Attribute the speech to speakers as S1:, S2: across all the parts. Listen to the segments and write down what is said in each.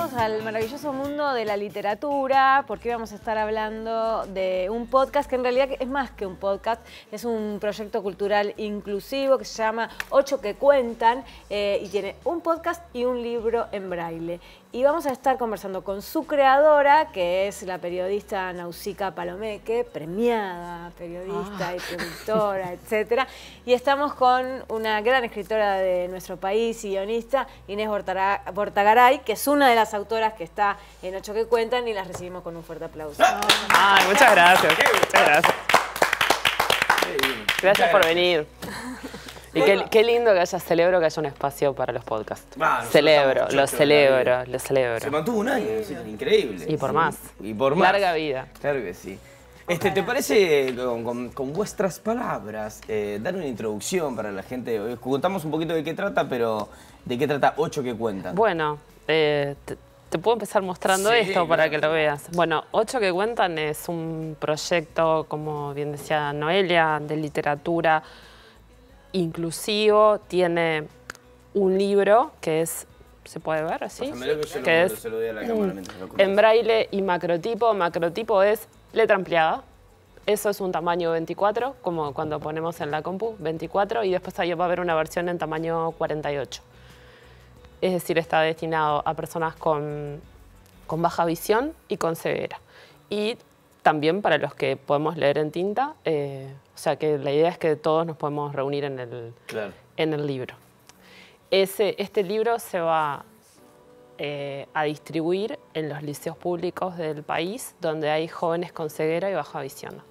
S1: bienvenidos al maravilloso mundo de la literatura, porque hoy vamos a estar hablando de un podcast que en realidad es más que un podcast, es un proyecto cultural inclusivo que se llama Ocho que Cuentan y tiene un podcast y un libro en braille. Y vamos a estar conversando con su creadora, que es la periodista Nausica Palomeque, premiada periodista y productora, etc. Y estamos con una gran escritora de nuestro país y guionista, Inés Bortagaray, que es una de las autoras que está en Ocho que Cuentan, y las recibimos con un fuerte aplauso.
S2: Ay, muchas gracias. Muchas gracias. Gracias por venir. Y qué lindo que celebro que haya un espacio para los podcasts. Lo celebro.
S3: Se mantuvo un año, es increíble.
S2: Y por más.
S3: Y por más.
S2: Larga vida.
S3: Claro que sí. ¿Te parece, con vuestras palabras, dar una introducción para la gente? Hoy contamos un poquito de qué trata, pero ¿de qué trata Ocho que Cuentan?
S2: Bueno, te puedo empezar mostrando esto para que lo veas. Bueno, Ocho que Cuentan es un proyecto, como bien decía Noelia, de literatura inclusivo. Tiene un libro que es, ¿se puede ver así?
S3: Que es se lo doy a la cámara
S2: en braille y macrotipo. Macrotipo es letra ampliada. Eso es un tamaño 24, como cuando ponemos en la compu, 24, y después ahí va a haber una versión en tamaño 48. Es decir, está destinado a personas con baja visión y con ceguera. Y también para los que podemos leer en tinta, o sea que la idea es que todos nos podemos reunir en el libro. Este libro se va a distribuir en los liceos públicos del país donde hay jóvenes con ceguera y baja visión.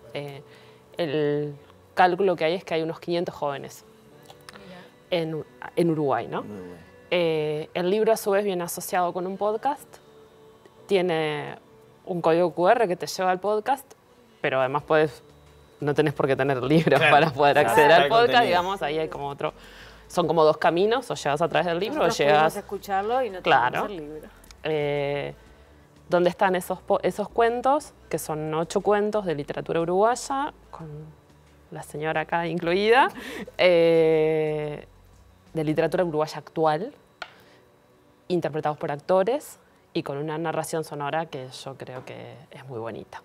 S2: El cálculo que hay es que hay unos 500 jóvenes en Uruguay, ¿no? El libro a su vez viene asociado con un podcast, tiene un código QR que te lleva al podcast, pero además no tenés por qué tener el libro para poder acceder al podcast, digamos, ahí hay como otro. Son como dos caminos, o llegas a través del libro o llegas
S1: a escucharlo y no tenemos el libro.
S2: Donde están esos cuentos, que son 8 cuentos de literatura uruguaya, con la señora acá incluida, de literatura uruguaya actual, interpretados por actores y con una narración sonora que yo creo que es muy bonita.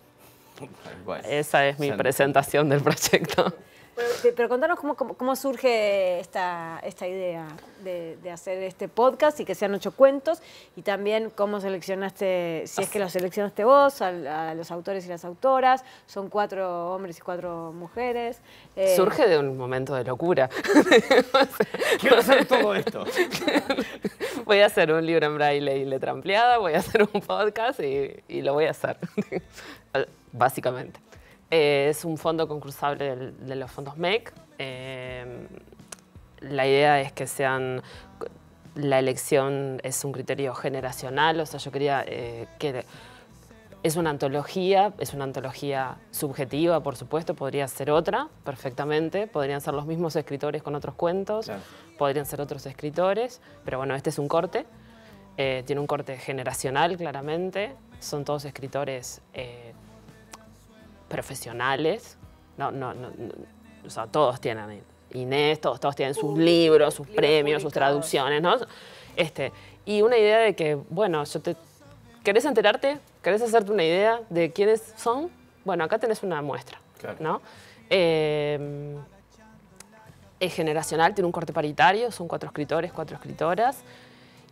S2: Esa es mi presentación del proyecto.
S1: Pero contanos cómo surge esta idea de hacer este podcast y que sean 8 cuentos, y también cómo seleccionaste, si es que los seleccionaste vos, a los autores y las autoras. Son 4 hombres y 4 mujeres.
S2: Surge de un momento de locura.
S3: Quiero hacer todo esto.
S2: Voy a hacer un libro en braille y letra ampliada, voy a hacer un podcast y lo voy a hacer, básicamente. Es un fondo concursable de los fondos MEC. La idea es que la elección es un criterio generacional, o sea, yo quería que es una antología subjetiva, por supuesto, podría ser otra, perfectamente, podrían ser los mismos escritores con otros cuentos, podrían ser otros escritores, pero bueno, este es un corte, tiene un corte generacional, claramente, son todos escritores profesionales, o sea, todos tienen, Inés, todos tienen sus libros, sus premios, sus traducciones, ¿no? Y una idea de que, bueno, ¿querés enterarte? ¿Querés hacerte una idea de quiénes son? Bueno, acá tenés una muestra, ¿no? Es generacional, tiene un corte paritario, son 4 escritores, 4 escritoras,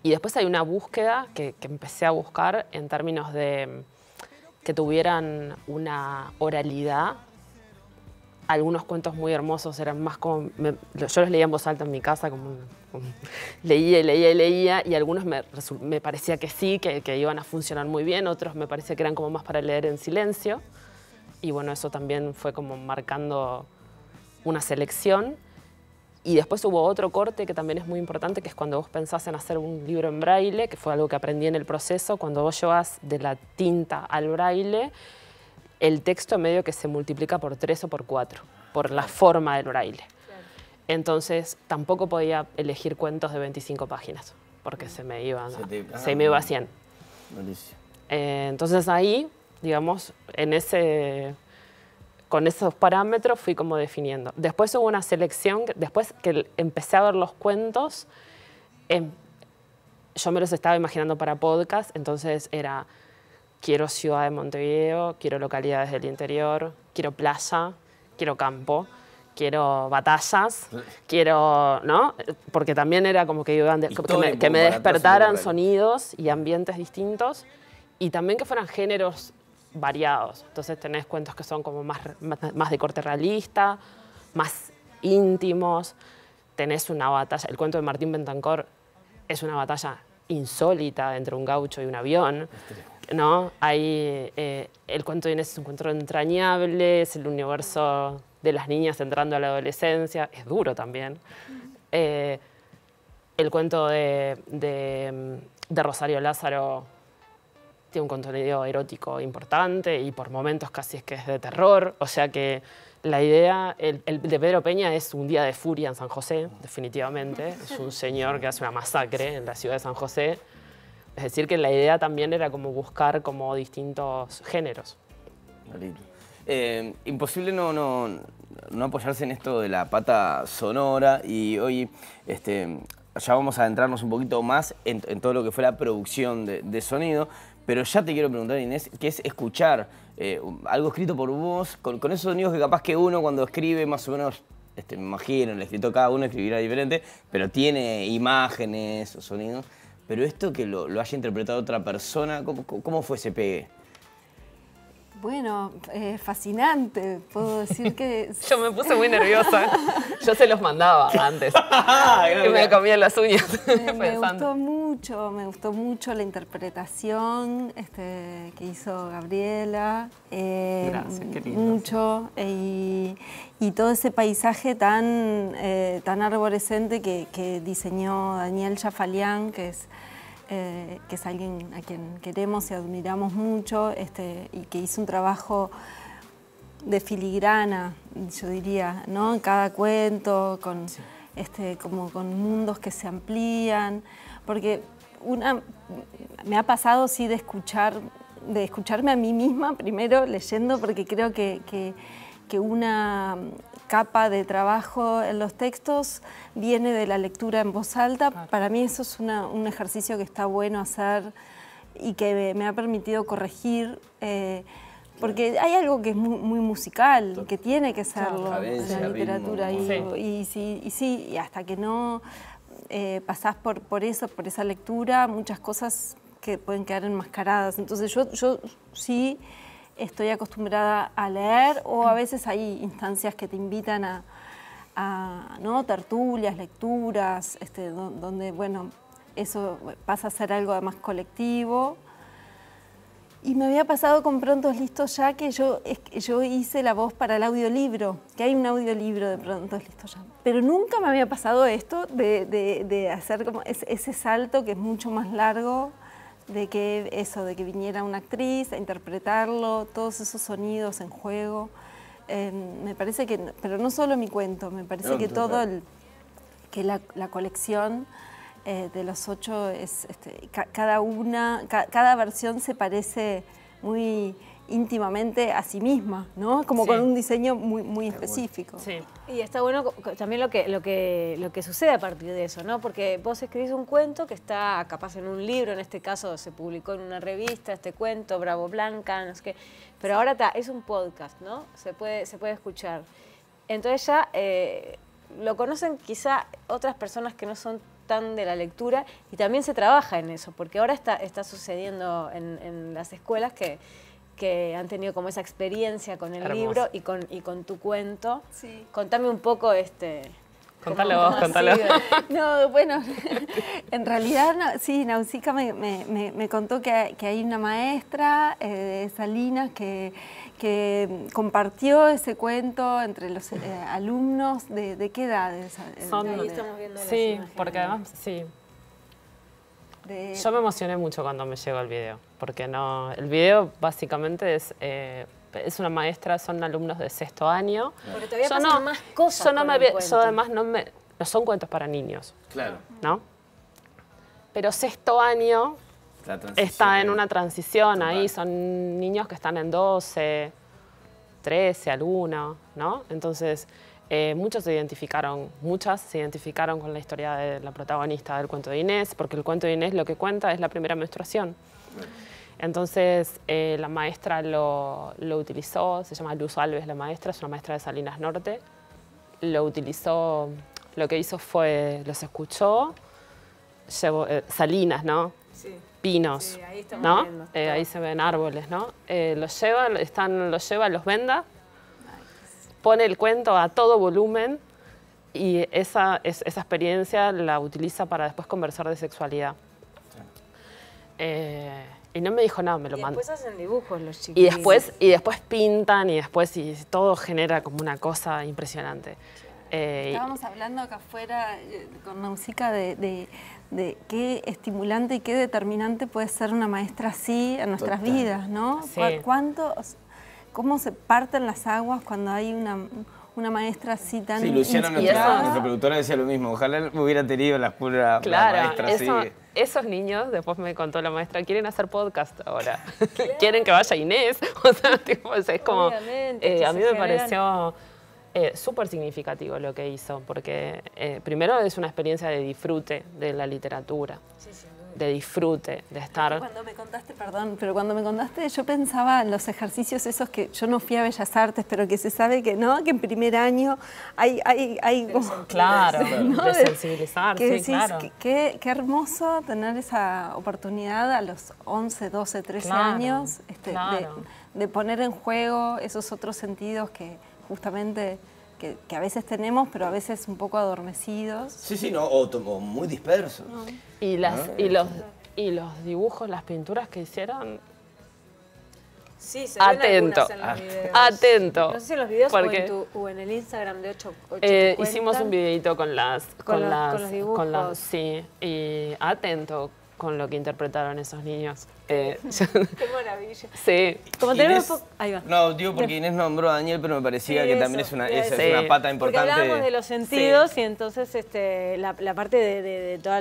S2: y después hay una búsqueda que empecé a buscar en términos de que tuvieran una oralidad. Algunos cuentos muy hermosos eran más como... yo los leía en voz alta en mi casa, leía, y algunos me parecía que sí, que iban a funcionar muy bien, otros me parecía que eran como más para leer en silencio. Y bueno, eso también fue como marcando una selección. Y después hubo otro corte que también es muy importante, que es cuando vos pensás en hacer un libro en braille, que fue algo que aprendí en el proceso. Cuando vos llevas de la tinta al braille, el texto medio que se multiplica por 3 o por 4, por la forma del braille. Entonces tampoco podía elegir cuentos de 25 páginas, porque se me iba a 100. Entonces ahí, digamos, con esos parámetros fui como definiendo. Después hubo una selección, después que empecé a ver los cuentos, yo me los estaba imaginando para podcast, entonces era, quiero ciudad de Montevideo, quiero localidades del interior, quiero playa, quiero campo, quiero batallas, quiero, ¿no? Porque también era como que iban que me despertaran sonidos y ambientes distintos y también que fueran géneros variados. Entonces tenés cuentos que son como más de corte realista, más íntimos. Tenés una batalla, el cuento de Martín Bentancor es una batalla insólita entre un gaucho y un avión, ¿no? Hay, el cuento de Inés es un cuento entrañable, es el universo de las niñas entrando a la adolescencia, es duro también. El cuento de Rosario Lázaro tiene un contenido erótico importante y por momentos casi es que es de terror, o sea que la idea, el de Pedro Peña es un día de furia en San José, definitivamente. Es un señor que hace una masacre en la ciudad de San José. Es decir, que la idea también era como buscar como distintos géneros.
S3: Imposible no apoyarse en esto de la pata sonora y hoy ya vamos a adentrarnos un poquito más en todo lo que fue la producción de sonido, pero ya te quiero preguntar, Inés, ¿qué es escuchar algo escrito por vos, con esos sonidos que capaz que uno cuando escribe más o menos, me imagino, el escrito cada uno escribirá diferente, pero tiene imágenes o sonidos, pero esto que lo haya interpretado otra persona, ¿cómo fue ese pegue?
S4: Bueno, fascinante, puedo decir que...
S2: Yo me puse muy nerviosa, yo se los mandaba antes, que me comía las uñas.
S4: Me gustó mucho la interpretación que hizo Gabriela.
S2: Gracias, qué lindo.
S4: Mucho, y todo ese paisaje tan arborescente que diseñó Daniel Jafalián, que es alguien a quien queremos y admiramos mucho, y que hizo un trabajo de filigrana, yo diría, ¿no? En cada cuento, como con mundos que se amplían, porque me ha pasado sí de escucharme a mí misma primero leyendo, porque creo que una capa de trabajo en los textos viene de la lectura en voz alta. Claro. Para mí eso es un ejercicio que está bueno hacer y que me ha permitido corregir, porque hay algo que es muy musical, que tiene que serlo en la literatura. Ritmo. Y hasta que no pasás por esa lectura, muchas cosas que pueden quedar enmascaradas. Entonces yo sí estoy acostumbrada a leer, o a veces hay instancias que te invitan a ¿no? tertulias, lecturas, donde bueno, eso pasa a ser algo más colectivo. Y me había pasado con Prontos Listos Ya, que yo hice la voz para el audiolibro, que hay un audiolibro de Prontos Listos Ya. Pero nunca me había pasado esto de hacer como ese salto que es mucho más largo, de que viniera una actriz a interpretarlo, todos esos sonidos en juego. Me parece que, pero no solo mi cuento, me parece que todo que la colección de los 8 es cada versión se parece muy íntimamente a sí misma, ¿no? Como con un diseño muy específico.
S1: Sí. Y está bueno también lo que sucede a partir de eso, ¿no? Porque vos escribís un cuento que está capaz en un libro, en este caso se publicó en una revista, este cuento, Bravo Blanca, no sé qué, pero ahora es un podcast, ¿no? Se puede escuchar. Entonces ya lo conocen quizá otras personas que no son tan de la lectura, y también se trabaja en eso, porque ahora está sucediendo en las escuelas que han tenido como esa experiencia con el libro y con tu cuento. Sí. Contame un poco
S2: Contalo vos, contalo.
S4: No, bueno, en realidad, sí, Nausicaa me contó que hay una maestra de Salinas que compartió ese cuento entre los alumnos. ¿De qué edades?
S2: Ahí estamos viendo las imágenes. Porque además, sí. Yo me emocioné mucho cuando me llegó el video, porque el video básicamente es una maestra, son alumnos de 6º año.
S1: Porque todavía pasan más cosas.
S2: Yo además no son cuentos para niños.
S3: Claro.
S2: ¿No? Pero 6º año está en una transición. Total. Ahí, son niños que están en 12, 13, algunos, ¿no? Entonces, muchas se identificaron con la historia de la protagonista del cuento de Inés, porque el cuento de Inés lo que cuenta es la primera menstruación. Entonces la maestra lo utilizó, se llama Luz Alves la maestra, es una maestra de Salinas Norte, lo utilizó, lo que hizo fue, los escuchó, llevó, Salinas, ¿no?
S1: Sí.
S2: Pinos,
S1: Sí, ahí estamos
S2: ¿no?
S1: viendo.
S2: Ahí se ven árboles, ¿no? Los lleva, los venda, pone el cuento a todo volumen y esa experiencia la utiliza para después conversar de sexualidad. Y no me dijo nada, me lo mandó.
S1: Y después hacen dibujos los
S2: Y
S1: chiquillos.
S2: después pintan y todo genera como una cosa impresionante.
S4: Estábamos hablando acá afuera con Nausica de qué estimulante y qué determinante puede ser una maestra así en nuestras vidas, ¿no?
S2: Sí.
S4: ¿Cómo se parten las aguas cuando hay una maestra así tan
S3: Sí, Luciana,
S4: inspirada?
S3: nuestra productora, decía lo mismo. Ojalá hubiera tenido la pura maestra así.
S2: Esos niños, después me contó la maestra, quieren hacer podcast ahora. Quieren que vaya Inés. O sea, tipo, es como...
S1: Obviamente,
S2: a mí
S1: se
S2: me
S1: generan-
S2: pareció súper significativo lo que hizo, porque primero es una experiencia de disfrute de la literatura. De disfrute, de estar...
S4: Cuando me contaste, perdón, pero cuando me contaste yo pensaba en los ejercicios esos que yo no fui a Bellas Artes, pero que se sabe que no, que en primer año hay como...
S2: Claro,
S4: ¿no?
S2: de sensibilizar,
S4: que
S2: sí,
S4: decís,
S2: claro.
S4: qué hermoso tener esa oportunidad a los 11, 12, 13
S2: Claro,
S4: años
S2: claro.
S4: de poner en juego esos otros sentidos que justamente que a veces tenemos, pero a veces un poco adormecidos.
S3: Sí, sí, no, o muy dispersos.
S2: Y los dibujos, las pinturas que hicieron,
S1: Sí, se ven
S2: atento,
S1: algunas en los videos.
S2: atento.
S1: No sé si en los videos
S2: porque,
S1: o en el Instagram de 8
S2: hicimos un videito con
S1: los dibujos.
S2: sí, y atento con lo que interpretaron esos niños.
S1: Qué maravilla.
S2: Sí.
S1: Como tenemos
S3: Inés-
S1: ahí va.
S3: No, digo porque Inés nombró a Daniel, pero me parecía
S1: Sí,
S3: que también
S1: eso,
S3: es una,
S1: iba a
S3: esa es
S2: decir.
S3: una pata
S1: Porque
S3: importante.
S1: hablábamos de los sentidos y entonces la parte de todo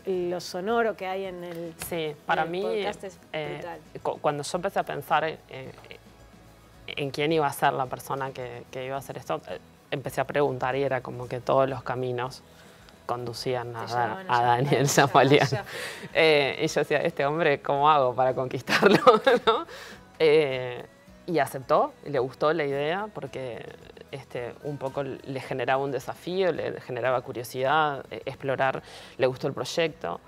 S1: lo sonoro que hay en el,
S2: Sí, para
S1: el
S2: mí,
S1: podcast es brutal.
S2: cuando yo empecé a pensar en quién iba a ser la persona que iba a hacer esto, empecé a preguntar y era como que todos los caminos conducían
S1: Te llevaban
S2: a Daniel
S1: a
S2: Jafalian.
S1: Jafalian.
S2: Y yo decía, este hombre, ¿cómo hago para conquistarlo? ¿No? Y aceptó, y le gustó la idea porque un poco le generaba un desafío, le generaba curiosidad, explorar, le gustó el proyecto.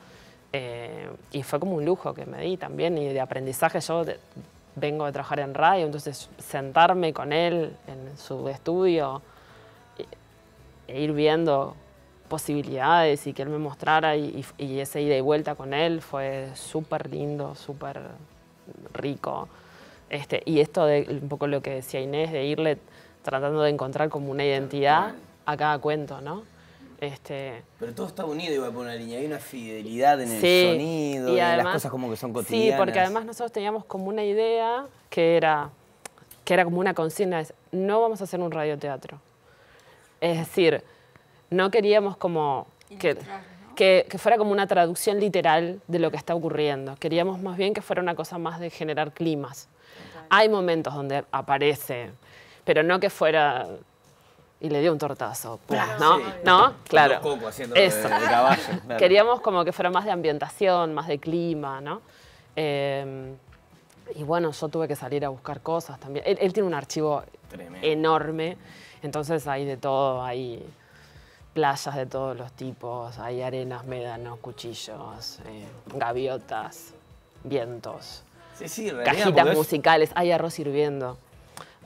S2: Y fue como un lujo que me di también y de aprendizaje. Yo vengo de trabajar en radio, entonces sentarme con él en su estudio e ir viendo posibilidades y que él me mostrara y esa ida y vuelta con él fue súper lindo, súper rico. Y esto de un poco lo que decía Inés, de irle tratando de encontrar como una identidad a cada cuento, ¿no?
S3: Pero todo está unido igual por una línea, hay una fidelidad en el
S2: Sí,
S3: sonido,
S2: y
S3: en
S2: además-
S3: las cosas como que son cotidianas.
S2: Sí, porque además nosotros teníamos como una idea que era como una consigna, es no vamos a hacer un radioteatro. Es decir, no queríamos como que fuera como una traducción literal de lo que está ocurriendo. Queríamos más bien que fuera una cosa más de generar climas. Hay momentos donde aparece, pero no que fuera... Y le dio un tortazo, ¿no?
S3: Sí.
S2: ¿No? Claro.
S3: Los cocos haciendo de caballo. Claro.
S2: Queríamos como que fuera más de ambientación, más de clima, ¿no? Y bueno, yo tuve que salir a buscar cosas también. Él tiene un archivo
S3: Tremendo.
S2: enorme, entonces hay de todo, hay playas de todos los tipos, hay arenas, médanos, cuchillos, gaviotas, vientos,
S3: Sí, sí, en realidad,
S2: cajitas
S3: porque es-
S2: musicales, hay arroz hirviendo.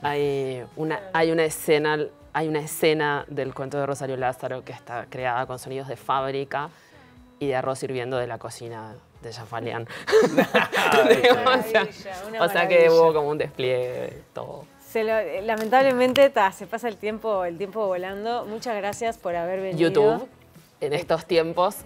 S2: Hay una escena del cuento de Rosario Lázaro que está creada con sonidos de fábrica y de arroz hirviendo de la cocina de Jafalian.
S1: Una
S2: o sea que
S1: maravilla.
S2: hubo como un despliegue de todo.
S1: Lamentablemente se pasa el tiempo volando. Muchas gracias por haber venido.
S2: YouTube, en estos tiempos,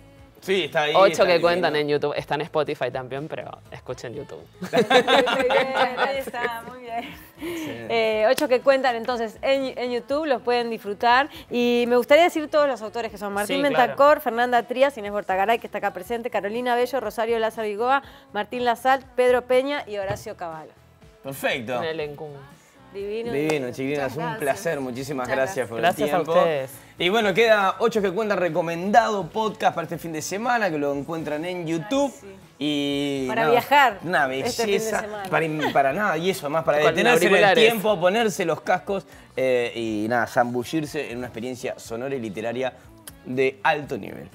S3: Sí, está ahí.
S2: 8
S3: está
S2: que
S3: divino.
S2: cuentan en YouTube, está en Spotify también, pero escuchen YouTube.
S1: Muy bien, ahí está, muy bien. 8 que cuentan entonces en YouTube, los pueden disfrutar. Y me gustaría decir todos los autores que son Martín
S2: Sí,
S1: Bentancor,
S2: claro.
S1: Fernanda Trías, Inés Bortagaray, que está acá presente, Carolina Bello, Rosario Lázaro Igoa, Martín Lazalt, Pedro Peña y Horacio Cavallo.
S3: Perfecto.
S2: Un elenco.
S1: Divino.
S3: Divino, chiquilinas, un
S1: Muchas
S3: placer. Muchísimas gracias por
S2: Gracias
S3: el tiempo.
S2: a ustedes.
S3: Y bueno, queda 8 que cuentan recomendado podcast para este fin de semana, que lo encuentran en YouTube.
S1: Ay, sí.
S3: Y
S1: Para
S3: nada,
S1: viajar
S3: una
S1: este fin de
S3: belleza,
S1: semana.
S3: para nada, y eso, más para
S2: Con
S3: detenerse en el
S2: auriculares.
S3: tiempo, ponerse los cascos y nada, zambullirse en una experiencia sonora y literaria de alto nivel.